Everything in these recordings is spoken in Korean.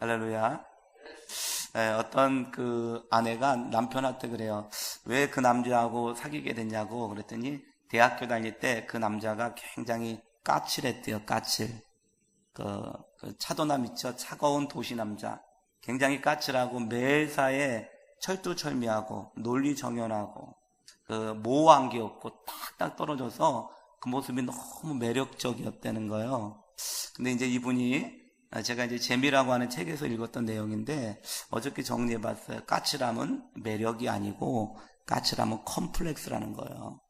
할렐루야. 어떤 그 아내가 남편한테 그래요. 왜 그 남자하고 사귀게 됐냐고 그랬더니 대학교 다닐 때 그 남자가 굉장히 까칠했대요. 까칠. 그 차도남 있죠. 차가운 도시 남자. 굉장히 까칠하고 매사에 철두철미하고 논리정연하고 모호한 게 없고 딱딱 떨어져서 그 모습이 너무 매력적이었다는 거예요. 근데 이제 이분이 제가 이제 재미라고 하는 책에서 읽었던 내용인데 어저께 정리해봤어요. 까칠함은 매력이 아니고 까칠함은 컴플렉스라는 거예요.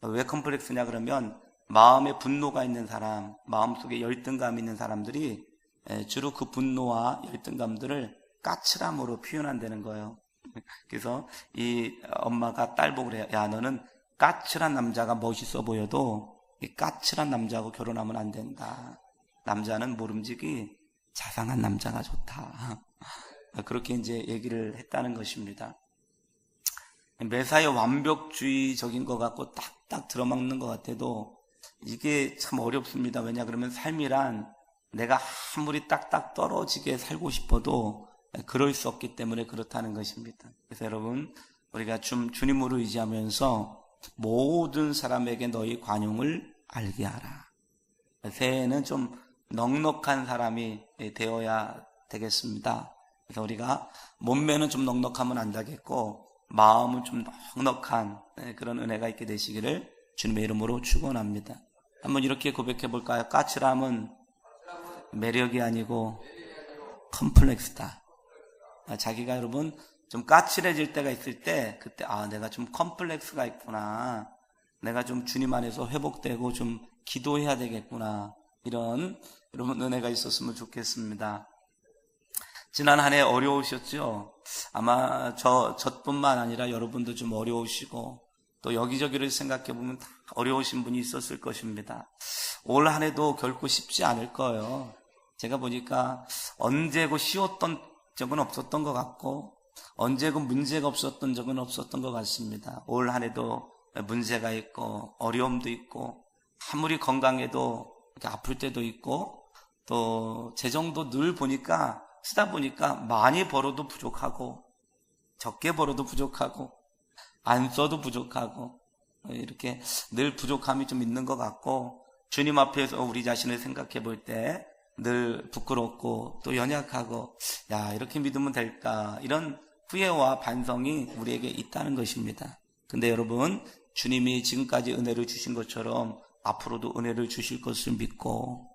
왜 컴플렉스냐 그러면 마음에 분노가 있는 사람, 마음속에 열등감이 있는 사람들이 주로 그 분노와 열등감들을 까칠함으로 표현한다는 거예요. 그래서 이 엄마가 딸 보고 그래요. 야, 너는 까칠한 남자가 멋있어 보여도 이 까칠한 남자하고 결혼하면 안 된다. 남자는 모름지기 자상한 남자가 좋다. 그렇게 이제 얘기를 했다는 것입니다. 매사에 완벽주의적인 것 같고 딱딱 들어막는 것 같아도 이게 참 어렵습니다. 왜냐 그러면 삶이란 내가 아무리 딱딱 떨어지게 살고 싶어도 그럴 수 없기 때문에 그렇다는 것입니다. 그래서 여러분 우리가 주님으로 의지하면서 모든 사람에게 너희 관용을 알게 하라. 새해에는 좀 넉넉한 사람이 되어야 되겠습니다. 그래서 우리가 몸매는 좀 넉넉하면 안 되겠고 마음은 좀 넉넉한 그런 은혜가 있게 되시기를 주님의 이름으로 축원합니다. 한번 이렇게 고백해 볼까요? 까칠함은 매력이 아니고 컴플렉스다. 자기가 여러분 좀 까칠해질 때가 있을 때 그때 내가 좀 컴플렉스가 있구나. 내가 좀 주님 안에서 회복되고 좀 기도해야 되겠구나. 이런 여러분 은혜가 있었으면 좋겠습니다. 지난 한 해 어려우셨죠? 아마 저뿐만 아니라 여러분도 좀 어려우시고 또 여기저기를 생각해 보면 다 어려우신 분이 있었을 것입니다. 올 한 해도 결코 쉽지 않을 거예요. 제가 보니까 언제고 쉬웠던 적은 없었던 것 같고 언제고 문제가 없었던 적은 없었던 것 같습니다. 올 한 해도 문제가 있고 어려움도 있고 아무리 건강해도 아플 때도 있고 또 재정도 늘 보니까 쓰다 보니까 많이 벌어도 부족하고 적게 벌어도 부족하고 안 써도 부족하고 이렇게 늘 부족함이 좀 있는 것 같고 주님 앞에서 우리 자신을 생각해 볼 때 늘 부끄럽고 또 연약하고 이렇게 믿으면 될까 이런 후회와 반성이 우리에게 있다는 것입니다. 근데 여러분 주님이 지금까지 은혜를 주신 것처럼 앞으로도 은혜를 주실 것을 믿고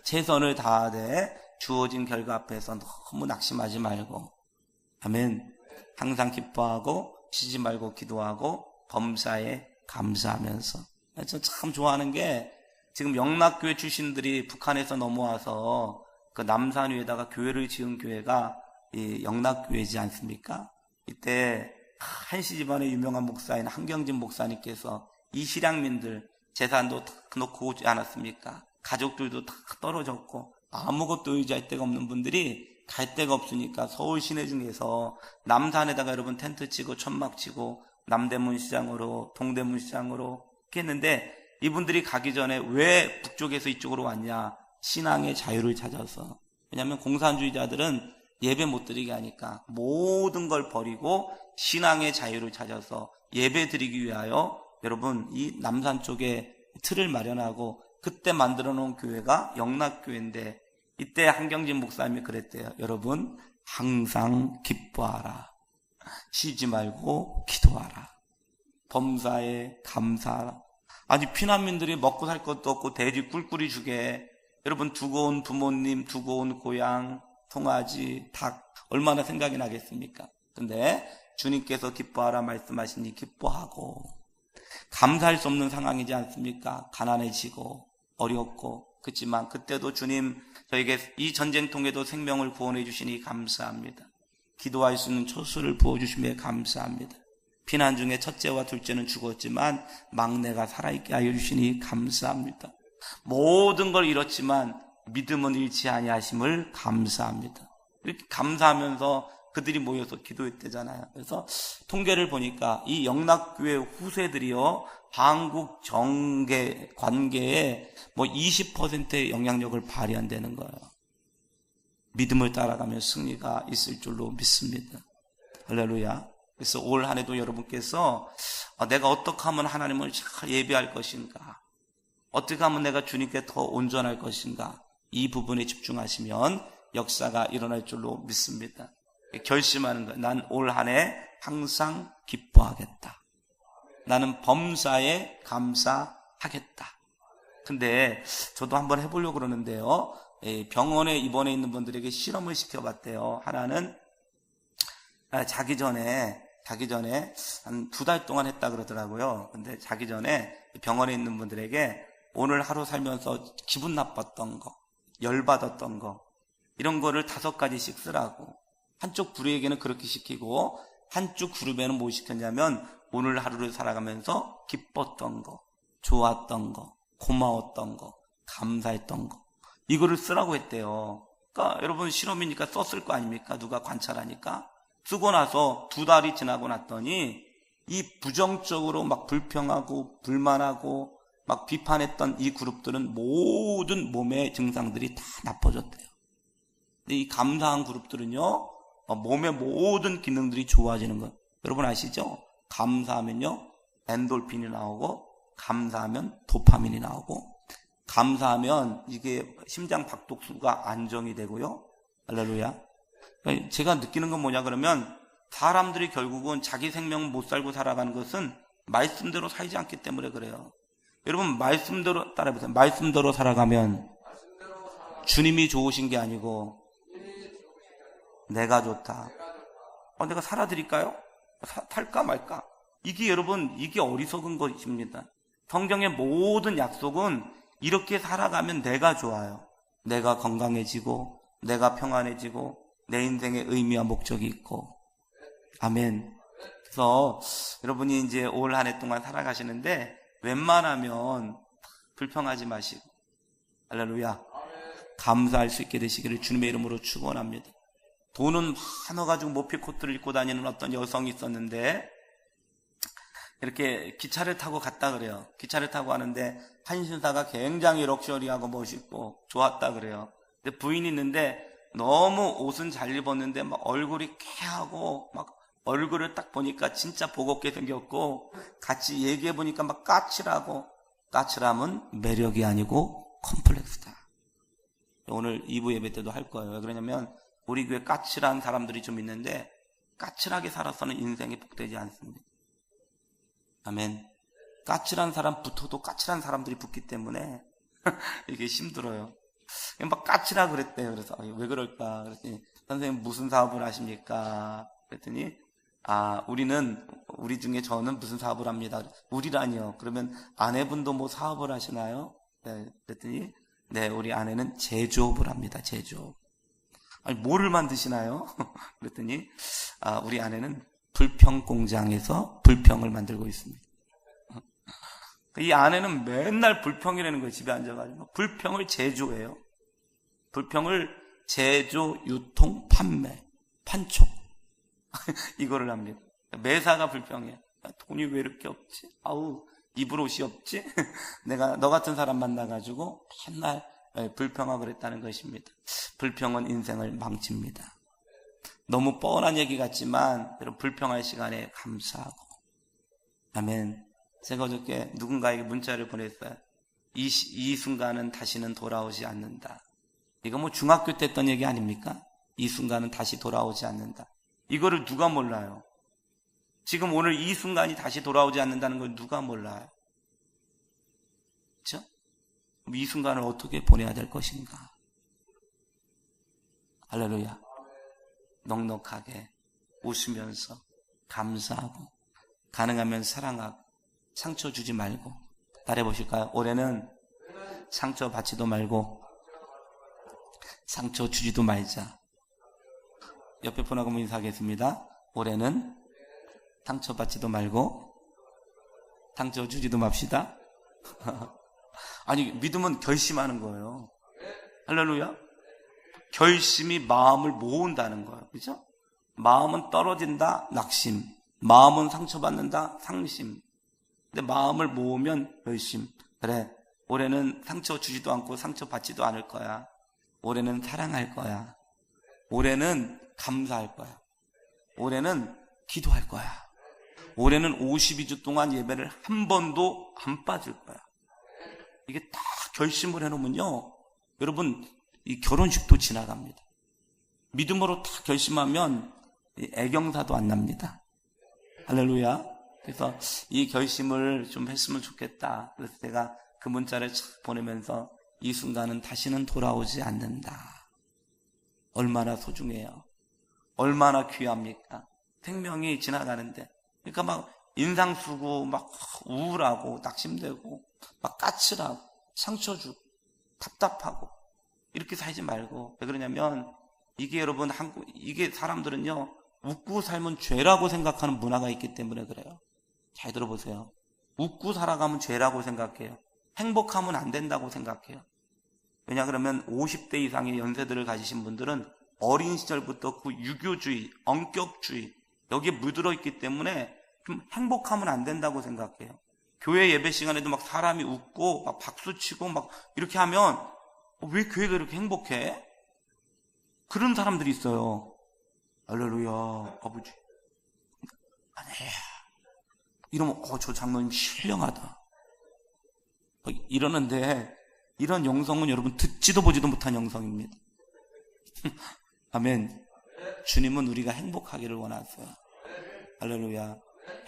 최선을 다하되 주어진 결과 앞에서 너무 낙심하지 말고 아멘. 항상 기뻐하고 쉬지 말고 기도하고 범사에 감사하면서 저 참 좋아하는 게 지금 영락교회 출신들이 북한에서 넘어와서 그 남산 위에다가 교회를 지은 교회가 이 영락교회지 않습니까? 이때 한시 집안의 유명한 목사인 한경진 목사님께서 이 실향민들 재산도 다 놓고 오지 않았습니까? 가족들도 다 떨어졌고 아무것도 의지할 데가 없는 분들이 갈 데가 없으니까 서울 시내 중에서 남산에다가 여러분 텐트 치고 천막 치고 남대문 시장으로 동대문 시장으로 이렇게 했는데 이분들이 가기 전에 왜 북쪽에서 이쪽으로 왔냐? 신앙의 자유를 찾아서. 왜냐하면 공산주의자들은 예배 못 드리게 하니까 모든 걸 버리고 신앙의 자유를 찾아서 예배 드리기 위하여 여러분 이 남산 쪽에 틀을 마련하고 그때 만들어 놓은 교회가 영락교회인데 이때 한경진 목사님이 그랬대요. 여러분 항상 기뻐하라. 쉬지 말고 기도하라. 범사에 감사하라. 아니 피난민들이 먹고 살 것도 없고 돼지 꿀꿀이 주게 여러분 두고 온 부모님, 두고 온 고향, 송아지, 닭 얼마나 생각이 나겠습니까? 근데 주님께서 기뻐하라 말씀하시니 기뻐하고 감사할 수 없는 상황이지 않습니까? 가난해지고 어렵고 그렇지만 그때도 주님 저에게 이 전쟁통에도 생명을 구원해 주시니 감사합니다. 기도할 수 있는 초수를 부어주시며 감사합니다. 피난 중에 첫째와 둘째는 죽었지만 막내가 살아있게 하여 주시니 감사합니다. 모든 걸 잃었지만 믿음은 잃지 아니하심을 감사합니다. 이렇게 감사하면서 그들이 모여서 기도했대잖아요. 그래서 통계를 보니까 이 영락교회 후세들이요 한국 정계 관계에 20%의 영향력을 발휘한다는 거예요. 믿음을 따라가면 승리가 있을 줄로 믿습니다. 할렐루야. 그래서 올 한 해도 여러분께서 내가 어떻게 하면 하나님을 잘 예배할 것인가, 어떻게 하면 내가 주님께 더 온전할 것인가, 이 부분에 집중하시면 역사가 일어날 줄로 믿습니다. 결심하는 거예요. 난 올 한 해 항상 기뻐하겠다. 나는 범사에 감사하겠다. 근데 저도 한번 해보려고 그러는데요, 병원에 입원해 있는 분들에게 실험을 시켜봤대요. 하나는 자기 전에 한 2달 동안 했다 그러더라고요. 근데 자기 전에 병원에 있는 분들에게 오늘 하루 살면서 기분 나빴던 거, 열받았던 거, 이런 거를 5가지씩 쓰라고. 한쪽 부류에게는 그렇게 시키고, 한쪽 그룹에는 뭐 시켰냐면 오늘 하루를 살아가면서 기뻤던 거, 좋았던 거, 고마웠던 거, 감사했던 거, 이거를 쓰라고 했대요. 그러니까 여러분, 실험이니까 썼을 거 아닙니까? 누가 관찰하니까. 쓰고 나서 2달이 지나고 났더니 이 부정적으로 막 불평하고 불만하고 막 비판했던 이 그룹들은 모든 몸의 증상들이 다 나빠졌대요. 근데 이 감사한 그룹들은요, 몸의 모든 기능들이 좋아지는 거. 여러분 아시죠? 감사하면요, 엔돌핀이 나오고, 감사하면 도파민이 나오고, 감사하면 이게 심장 박동수가 안정이 되고요. 할렐루야. 제가 느끼는 건 뭐냐 그러면, 사람들이 결국은 자기 생명을 못 살고 살아가는 것은 말씀대로 살지 않기 때문에 그래요. 여러분, 말씀대로 따라해보세요. 말씀대로 살아가면 주님이 좋으신 게 아니고 내가 좋다. 내가 살아드릴까요? 탈까 말까? 이게 여러분, 이게 어리석은 것입니다. 성경의 모든 약속은 이렇게 살아가면 내가 좋아요. 내가 건강해지고, 내가 평안해지고, 내 인생에 의미와 목적이 있고. 아멘. 그래서 여러분이 이제 올 한 해 동안 살아가시는데 웬만하면 불평하지 마시고, 할렐루야, 감사할 수 있게 되시기를 주님의 이름으로 축원합니다. 돈은 많아가지고 모피코트를 입고 다니는 어떤 여성이 있었는데, 이렇게 기차를 타고 갔다 그래요. 기차를 타고 가는데 한신사가 굉장히 럭셔리하고 멋있고 좋았다 그래요. 근데 부인이 있는데 너무 옷은 잘 입었는데 막 얼굴이 쾌하고, 막 얼굴을 딱 보니까 진짜 버겁게 생겼고, 같이 얘기해 보니까 막 까칠하고. 까칠함은 매력이 아니고 컴플렉스다. 오늘 2부 예배 때도 할 거예요. 왜 그러냐면 우리 교회 까칠한 사람들이 좀 있는데 까칠하게 살아서는 인생이 복되지 않습니다. 아멘. 까칠한 사람 붙어도 까칠한 사람들이 붙기 때문에 이게 힘들어요. 막 까칠하고 그랬대요. 그래서 왜 그럴까 그랬더니, 선생님 무슨 사업을 하십니까? 그랬더니 우리 중에 저는 무슨 사업을 합니다. 우리라니요. 그러면 아내분도 뭐 사업을 하시나요? 네. 그랬더니 네, 우리 아내는 제조업을 합니다. 제조업. 뭐를 만드시나요? 그랬더니 우리 아내는 불평 공장에서 불평을 만들고 있습니다. 이 아내는 맨날 불평이라는 거예요. 집에 앉아가지고 불평을 제조해요. 불평을 제조, 유통, 판매, 판촉 이거를 합니다. 매사가 불평해. 돈이 왜 이렇게 없지? 입을 옷이 없지? 내가 너 같은 사람 만나가지고 맨날 불평하고 그랬다는 것입니다. 불평은 인생을 망칩니다. 너무 뻔한 얘기 같지만 여러분, 불평할 시간에 감사하고. 아멘. 제가 어저께 누군가에게 문자를 보냈어요. 이 순간은 다시는 돌아오지 않는다. 이거 뭐 중학교 때 했던 얘기 아닙니까? 이 순간은 다시 돌아오지 않는다. 이거를 누가 몰라요? 지금 오늘 이 순간이 다시 돌아오지 않는다는 걸 누가 몰라요? 그렇죠? 이 순간을 어떻게 보내야 될 것인가? 할렐루야. 넉넉하게 웃으면서 감사하고, 가능하면 사랑하고, 상처 주지 말고. 따라해 보실까요? 올해는 상처 받지도 말고 상처 주지도 말자. 옆에 분하고 인사하겠습니다. 올해는 상처 받지도 말고 상처 주지도 맙시다. 아니, 믿음은 결심하는 거예요. 할렐루야. 결심이 마음을 모은다는 거예요. 그죠? 마음은 떨어진다, 낙심. 마음은 상처받는다, 상심. 근데 마음을 모으면 열심. 그래, 올해는 상처 주지도 않고 상처 받지도 않을 거야. 올해는 사랑할 거야. 올해는 감사할 거야. 올해는 기도할 거야. 올해는 52주 동안 예배를 한 번도 안 빠질 거야. 이게 딱 결심을 해놓으면요, 여러분, 이 결혼식도 지나갑니다. 믿음으로 딱 결심하면 애경사도 안 납니다. 할렐루야. 그래서 이 결심을 좀 했으면 좋겠다. 그래서 제가 그 문자를 착 보내면서 이 순간은 다시는 돌아오지 않는다. 얼마나 소중해요. 얼마나 귀합니까? 생명이 지나가는데. 그러니까 막 인상 쓰고 막 우울하고 낙심되고 막 까칠하고 상처 주고 답답하고 이렇게 살지 말고. 왜 그러냐면 이게 여러분 이게 사람들은요, 웃고 살면 죄라고 생각하는 문화가 있기 때문에 그래요. 잘 들어보세요. 웃고 살아가면 죄라고 생각해요. 행복하면 안 된다고 생각해요. 왜냐 그러면 50대 이상의 연세들을 가지신 분들은 어린 시절부터 그 유교주의, 엄격주의 여기에 물들어 있기 때문에 좀 행복하면 안 된다고 생각해요. 교회 예배 시간에도 막 사람이 웃고 막 박수치고 막 이렇게 하면 왜 교회가 이렇게 행복해? 그런 사람들이 있어요. 할렐루야, 아버지. 아니, 이러면 저 장로님 신령하다. 이러는데 이런 영성은 여러분 듣지도 보지도 못한 영성입니다. 아멘. 주님은 우리가 행복하기를 원하세요. 할렐루야.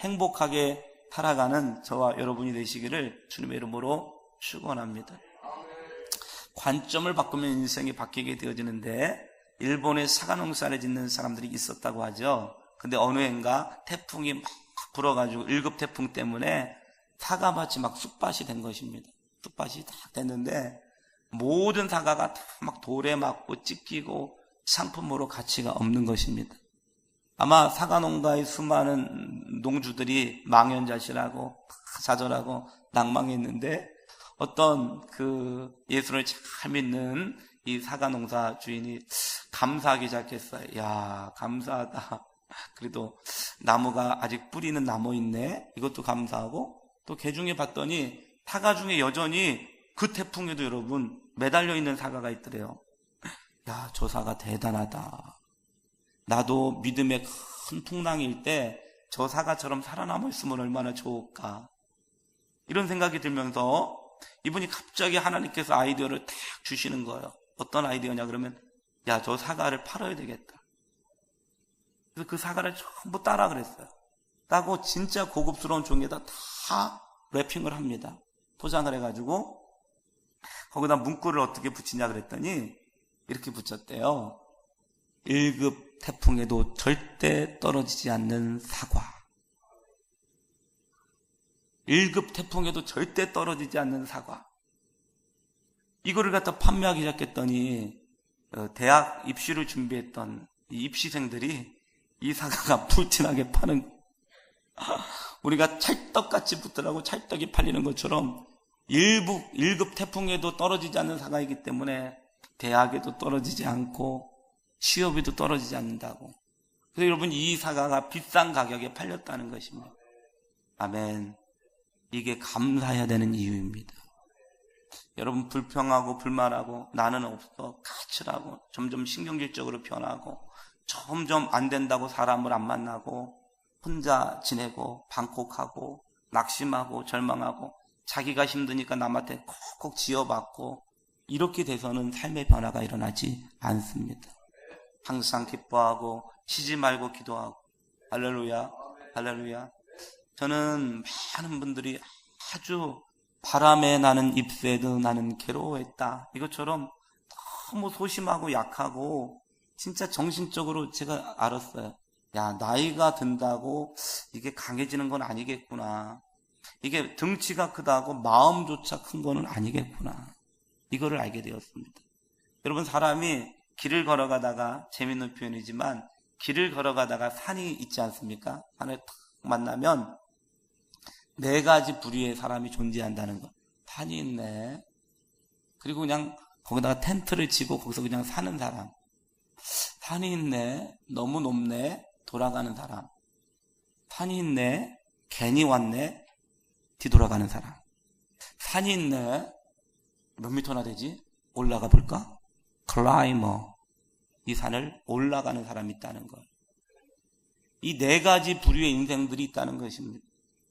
행복하게 살아가는 저와 여러분이 되시기를 주님의 이름으로 축원합니다. 관점을 바꾸면 인생이 바뀌게 되어지는데, 일본에 사과 농사를 짓는 사람들이 있었다고 하죠. 근데 어느 해인가 태풍이 막 불어가지고 1급 태풍 때문에 사과밭이 막 쑥밭이 된 것입니다. 쑥밭이 딱 됐는데 모든 사과가 다 막 돌에 맞고 찢기고 상품으로 가치가 없는 것입니다. 아마 사과 농가의 수많은 농주들이 망연자실하고 좌절하고 낭망했는데, 어떤 그 예수를 잘 믿는 이 사과 농사 주인이 감사하기 시작했어요. 야, 감사하다. 그래도 나무가 아직 뿌리는 남아 있네. 이것도 감사하고, 또 개중에 봤더니 사과 중에 여전히 그 태풍에도 여러분 매달려 있는 사과가 있더래요. 야, 저 사과 대단하다. 나도 믿음의 큰 풍랑일 때 저 사과처럼 살아남아 있으면 얼마나 좋을까. 이런 생각이 들면서 이분이 갑자기 하나님께서 아이디어를 탁 주시는 거예요. 어떤 아이디어냐 그러면, 야, 저 사과를 팔아야 되겠다. 그래서 그 사과를 전부 따라 그랬어요. 따고 진짜 고급스러운 종이에다 다 랩핑을 합니다. 포장을 해가지고 거기다 문구를 어떻게 붙이냐 그랬더니 이렇게 붙였대요. 1급 태풍에도 절대 떨어지지 않는 사과. 1급 태풍에도 절대 떨어지지 않는 사과. 이거를 갖다 판매하기 시작했더니 대학 입시를 준비했던 이 입시생들이 이 사과가 불티나게 파는 거. 우리가 찰떡같이 붙더라고 찰떡이 팔리는 것처럼 1급 태풍에도 떨어지지 않는 사과이기 때문에 대학에도 떨어지지 않고 취업에도 떨어지지 않는다고. 그래서 여러분, 이 사과가 비싼 가격에 팔렸다는 것입니다. 아멘. 이게 감사해야 되는 이유입니다. 여러분, 불평하고 불만하고 나는 없어 까칠하고 점점 신경질적으로 변하고 점점 안 된다고 사람을 안 만나고 혼자 지내고 방콕하고 낙심하고 절망하고 자기가 힘드니까 남한테 콕콕 지어받고 이렇게 돼서는 삶의 변화가 일어나지 않습니다. 항상 기뻐하고 쉬지 말고 기도하고. 할렐루야, 할렐루야. 저는 많은 분들이 아주 바람에 나는 잎새도 나는 괴로워했다, 이것처럼 너무 소심하고 약하고 진짜 정신적으로 제가 알았어요. 야, 나이가 든다고 이게 강해지는 건 아니겠구나. 이게 등치가 크다고 마음조차 큰 거는 아니겠구나. 이거를 알게 되었습니다. 여러분, 사람이 길을 걸어가다가, 재밌는 표현이지만 길을 걸어가다가 산이 있지 않습니까? 산을 탁 만나면 4가지 부류의 사람이 존재한다는 거. 산이 있네. 그리고 그냥 거기다가 텐트를 치고 거기서 그냥 사는 사람. 산이 있네. 너무 높네. 돌아가는 사람. 산이 있네. 괜히 왔네. 뒤돌아가는 사람. 산이 있네. 몇 미터나 되지? 올라가 볼까? 클라이머. 이 산을 올라가는 사람이 있다는 걸. 이 네 가지 부류의 인생들이 있다는 것입니다.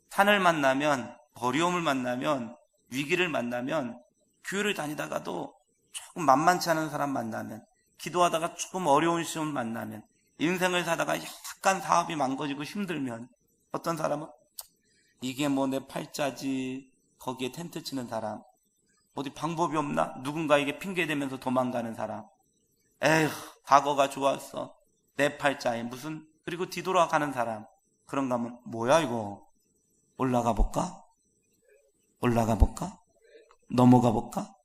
산을 만나면, 어려움을 만나면, 위기를 만나면, 교회를 다니다가도 조금 만만치 않은 사람 만나면, 기도하다가 조금 어려운 시험 만나면, 인생을 사다가 약간 사업이 망가지고 힘들면, 어떤 사람은 이게 뭐 내 팔자지, 거기에 텐트 치는 사람, 어디 방법이 없나? 누군가에게 핑계대면서 도망가는 사람, 에휴 과거가 좋았어, 내 팔자에 무슨, 그리고 뒤돌아가는 사람, 그런가 하면 뭐야 이거, 올라가 볼까? 올라가 볼까? 넘어가 볼까?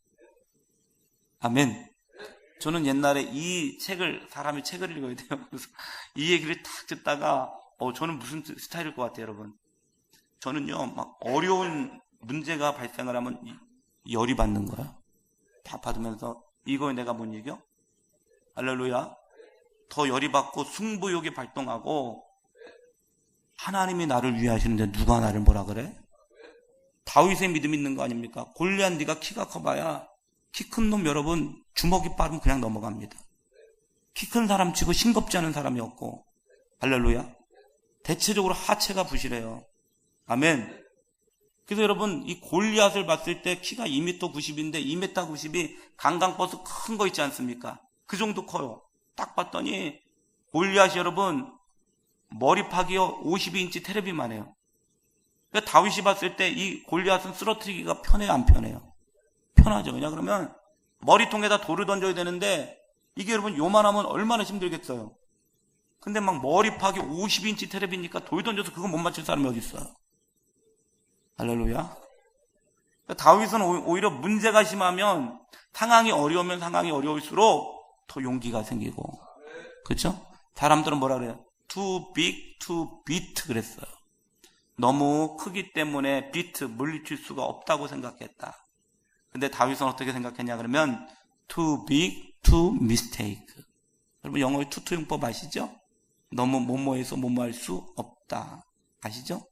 아멘. 저는 옛날에 이 책을, 사람이 책을 읽어야 돼요. 그래서 이 얘기를 탁 듣다가 저는 무슨 스타일일 것 같아요, 여러분. 저는요, 막 어려운 문제가 발생을 하면 열이 받는 거야. 다 받으면서 이거에 내가 못 이겨? 할렐루야. 더 열이 받고 승부욕이 발동하고, 하나님이 나를 위하시는데 누가 나를 뭐라 그래? 다윗의 믿음 있는 거 아닙니까? 골리앗 네가 키가 커봐야, 키 큰 놈 여러분 주먹이 빠르면 그냥 넘어갑니다. 키 큰 사람 치고 싱겁지 않은 사람이 없고, 할렐루야. 대체적으로 하체가 부실해요. 아멘. 그래서 여러분, 이 골리앗을 봤을 때 키가 2m 90인데 2m 90이 강강버스 큰 거 있지 않습니까? 그 정도 커요. 딱 봤더니 골리앗이 여러분 머리팍이요 52인치 테레비만 해요. 그러니까 다윗이 봤을 때 이 골리앗은 쓰러뜨리기가 편해요, 안 편해요? 편하죠. 왜냐 그러면 머리통에다 돌을 던져야 되는데 이게 여러분 요만하면 얼마나 힘들겠어요. 근데 막 머리팍이 50인치 테레비니까 돌 던져서 그거 못 맞출 사람이 어디 있어요? 할렐루야. 그러니까 다윗은 오히려 문제가 심하면, 상황이 어려우면 상황이 어려울수록 더 용기가 생기고, 그렇죠? 사람들은 뭐라 그래요? Too big to beat 그랬어요. 너무 크기 때문에 beat, 물리칠 수가 없다고 생각했다. 근데 다윗은 어떻게 생각했냐 그러면 Too big to mistake. 여러분 영어의 투투용법 아시죠? 너무 뭐뭐해서 뭐뭐할 수 없다. 아시죠?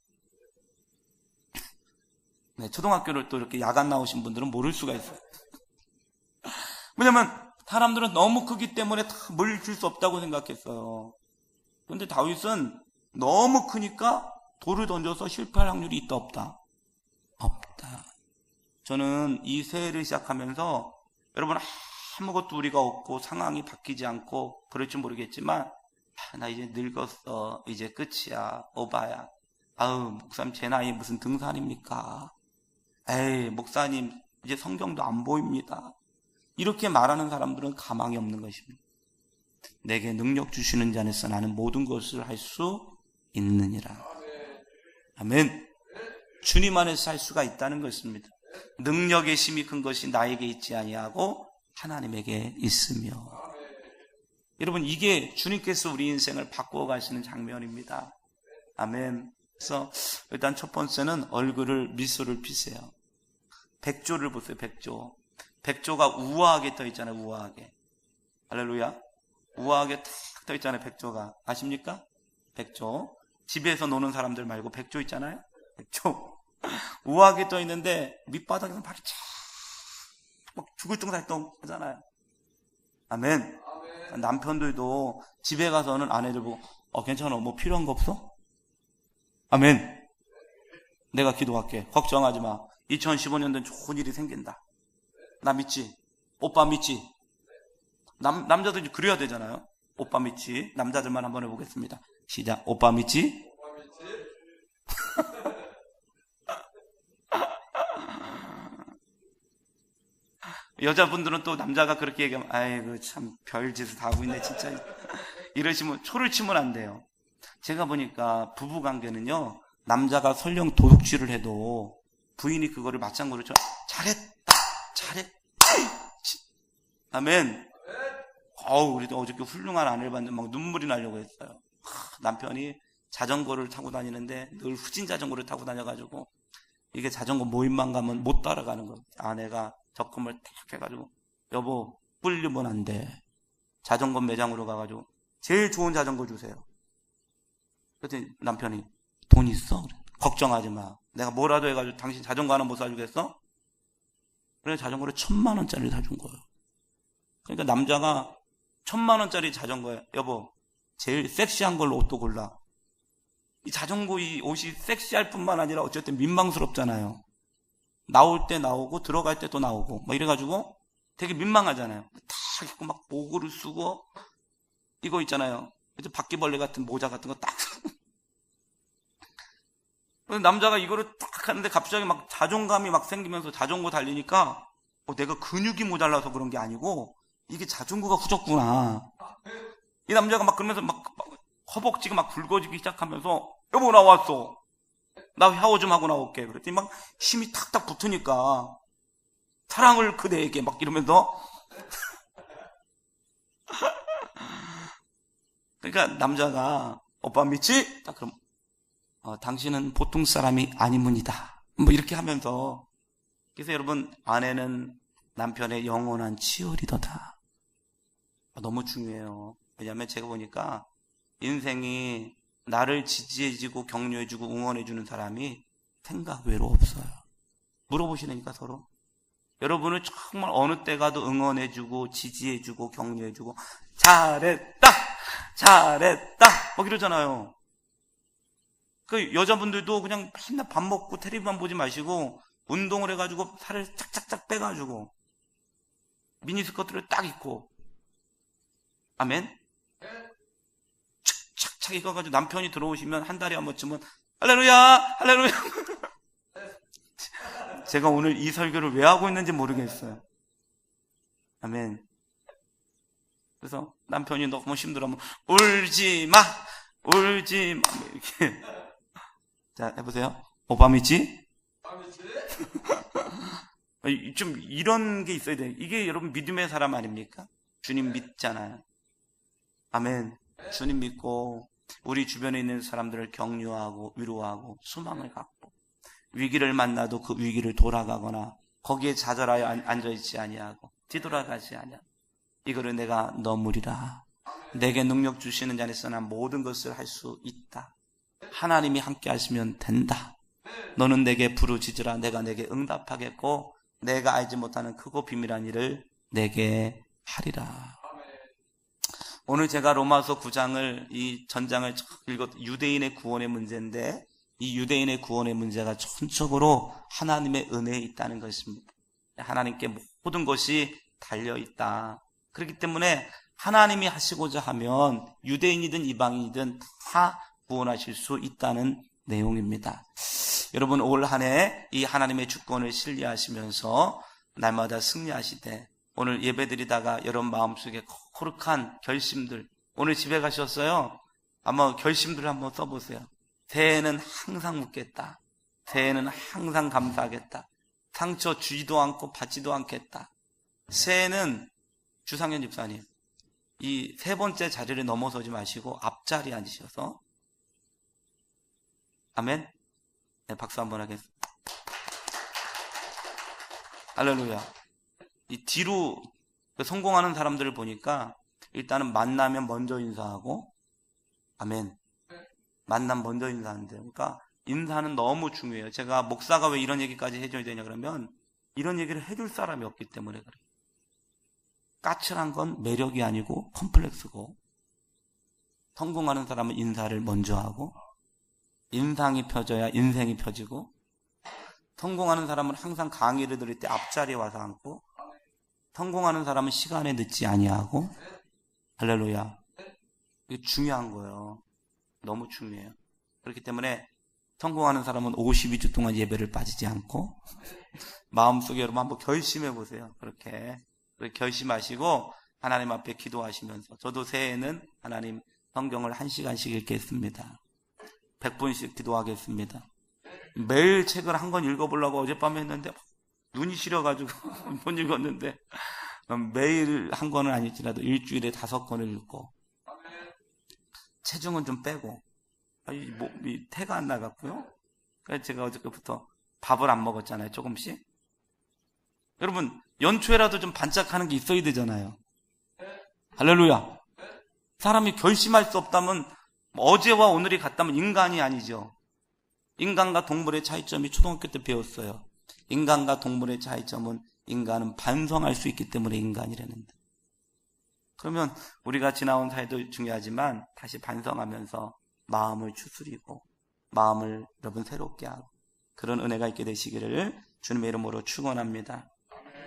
네, 초등학교를 또 이렇게 야간 나오신 분들은 모를 수가 있어요. 왜냐면 사람들은 너무 크기 때문에 다 물리칠 수 없다고 생각했어요. 그런데 다윗은 너무 크니까 돌을 던져서 실패할 확률이 있다 없다? 없다. 저는 이 새해를 시작하면서 여러분 아무것도 우리가 없고 상황이 바뀌지 않고 그럴지 모르겠지만, 나 이제 늙었어, 이제 끝이야, 오바야, 아우 목사님 제 나이 무슨 등산입니까, 에이 목사님 이제 성경도 안 보입니다, 이렇게 말하는 사람들은 가망이 없는 것입니다. 내게 능력 주시는 자 안에서 나는 모든 것을 할 수 있느니라. 아멘. 주님 안에서 할 수가 있다는 것입니다. 능력의 힘이 큰 것이 나에게 있지 아니하고 하나님에게 있으며. 여러분 이게 주님께서 우리 인생을 바꾸어 가시는 장면입니다. 아멘. 그래서 일단 첫 번째는 얼굴을 미소를 피세요. 백조를 보세요. 백조. 백조가 우아하게 떠 있잖아요. 우아하게. 할렐루야. 우아하게 탁 떠 있잖아요. 백조가. 아십니까? 백조. 집에서 노는 사람들 말고 백조 있잖아요. 백조. 우아하게 떠 있는데 밑바닥에서 발이 막 죽을 뚱살뚱 하잖아요. 아멘. 남편들도 집에 가서는 아내들 보고 괜찮아, 뭐 필요한 거 없어? 아멘. 내가 기도할게, 걱정하지 마, 2015년도엔 좋은 일이 생긴다, 나 믿지? 오빠 믿지? 남자들이 그래야 되잖아요. 오빠 믿지? 남자들만 한번 해보겠습니다. 시작. 오빠 믿지? 여자분들은 또 남자가 그렇게 얘기하면 아이고 참 별짓을 다 하고 있네 진짜, 이러시면 초를 치면 안 돼요. 제가 보니까 부부관계는요, 남자가 설령 도둑질을 해도 부인이 그거를 맞장구를 쳐 잘했다 잘했다. 아멘. 우리도 어저께 훌륭한 아내를 봤는데 막 눈물이 나려고 했어요. 남편이 자전거를 타고 다니는데 늘 후진 자전거를 타고 다녀가지고 이게 자전거 모임만 가면 못 따라가는 거예요. 아내가 적금을 탁 해가지고 여보 뿔리면 안 돼, 자전거 매장으로 가가지고 제일 좋은 자전거 주세요. 그랬더니 남편이 돈 있어? 그래. 걱정하지 마, 내가 뭐라도 해가지고 당신 자전거 하나 못 사주겠어? 그래서 자전거를 1,000만 원짜리를 사준 거예요. 그러니까 남자가 1,000만 원짜리 자전거에 여보 제일 섹시한 걸로 옷도 골라. 이 자전거 이 옷이 섹시할 뿐만 아니라 어쨌든 민망스럽잖아요. 나올 때 나오고 들어갈 때 또 나오고 뭐 이래가지고 되게 민망하잖아요. 딱 입고 막 모구를 쓰고 이거 있잖아요. 바퀴벌레 같은 모자 같은 거 딱. 남자가 이거를 딱 하는데 갑자기 막 자존감이 막 생기면서 자전거 달리니까 내가 근육이 모자라서 그런 게 아니고 이게 자전거가 후졌구나. 이 남자가 막 그러면서 막 허벅지가 막 굵어지기 시작하면서 여보 나 왔어. 나 샤워 좀 하고 나올게. 그랬더니 막 힘이 탁탁 붙으니까 사랑을 그대에게 막 이러면서 그러니까 남자가 오빠 믿지? 딱 그럼 당신은 보통 사람이 아니문이다. 뭐 이렇게 하면서 그래서 여러분 아내는 남편의 영원한 치어리더다. 너무 중요해요. 왜냐하면 제가 보니까 인생이 나를 지지해주고 격려해주고 응원해주는 사람이 생각 외로 없어요. 물어보시라니까 서로. 여러분을 정말 어느 때 가도 응원해주고 지지해주고 격려해주고 잘했다 잘했다 막 이러잖아요. 그 여자분들도 그냥 맨날 밥 먹고 텔레비만 보지 마시고 운동을 해가지고 살을 짝짝짝 빼가지고 미니스커트를 딱 입고 아멘? 착착착 입어가지고 남편이 들어오시면 한 달에 한 번쯤은 할렐루야 할렐루야. 제가 오늘 이 설교를 왜 하고 있는지 모르겠어요. 아멘. 그래서 남편이 너무 힘들어하면 울지마 울지마 이렇게. 자 해보세요. 오빠 믿지? 좀 이런 게 있어야 돼요. 이게 여러분 믿음의 사람 아닙니까? 주님 믿잖아요. 아멘. 주님 믿고 우리 주변에 있는 사람들을 격려하고 위로하고 소망을 갖고 위기를 만나도 그 위기를 돌아가거나 거기에 좌절하여 앉아있지 아니하고 뒤돌아가지 아니하고 이거를 내가 넘으리라. 내게 능력 주시는 자에서 난 모든 것을 할 수 있다. 하나님이 함께 하시면 된다. 너는 내게 부르짖으라. 내가 내게 응답하겠고 내가 알지 못하는 크고 비밀한 일을 내게 하리라. 오늘 제가 로마서 9장을 이 전장을 읽었 유대인의 구원의 문제인데 이 유대인의 구원의 문제가 전적으로 하나님의 은혜에 있다는 것입니다. 하나님께 모든 것이 달려있다. 그렇기 때문에 하나님이 하시고자 하면 유대인이든 이방인이든 다 구원하실 수 있다는 내용입니다. 여러분 올 한 해 이 하나님의 주권을 신뢰하시면서 날마다 승리하시되 오늘 예배드리다가 여러분 마음속에 코르한 결심들 오늘 집에 가셨어요? 아마 결심들을 한번 써보세요. 새해는 항상 묻겠다. 새해는 항상 감사하겠다. 상처 주지도 않고 받지도 않겠다. 새해는 주상현 집사님 이 세 번째 자리를 넘어서지 마시고 앞자리에 앉으셔서 아멘. 네, 박수 한번 하겠습니다. 할렐루야. 이 뒤로 성공하는 사람들을 보니까 일단은 만나면 먼저 인사하고 아멘. 만남 먼저 인사하는데 그러니까 인사는 너무 중요해요. 제가 목사가 왜 이런 얘기까지 해줘야 되냐 그러면 이런 얘기를 해줄 사람이 없기 때문에 그래요. 까칠한 건 매력이 아니고 컴플렉스고 성공하는 사람은 인사를 먼저 하고 인상이 펴져야 인생이 펴지고 성공하는 사람은 항상 강의를 들을 때 앞자리에 와서 앉고 성공하는 사람은 시간에 늦지 아니하고 할렐루야. 이게 중요한 거예요. 너무 중요해요. 그렇기 때문에 성공하는 사람은 52주 동안 예배를 빠지지 않고 마음속에 여러분 한번 결심해 보세요. 그렇게 결심하시고 하나님 앞에 기도하시면서 저도 새해에는 하나님 성경을 1시간씩 읽겠습니다. 100분씩 기도하겠습니다. 매일 책을 한 권 읽어보려고 어젯밤에 했는데 눈이 시려가지고 못 읽었는데 매일 한 권은 아닐지라도 일주일에 5권을 읽고 체중은 좀 빼고 몸이 태가 안 나갔고요. 그래서 제가 어저께부터 밥을 안 먹었잖아요. 조금씩. 여러분 연초에라도 좀 반짝하는 게 있어야 되잖아요. 할렐루야. 사람이 결심할 수 없다면 어제와 오늘이 같다면 인간이 아니죠. 인간과 동물의 차이점이 초등학교 때 배웠어요. 인간과 동물의 차이점은 인간은 반성할 수 있기 때문에 인간이라는데 그러면 우리가 지나온 사회도 중요하지만 다시 반성하면서 마음을 추스리고 마음을 여러분 새롭게 하고 그런 은혜가 있게 되시기를 주님의 이름으로 축원합니다.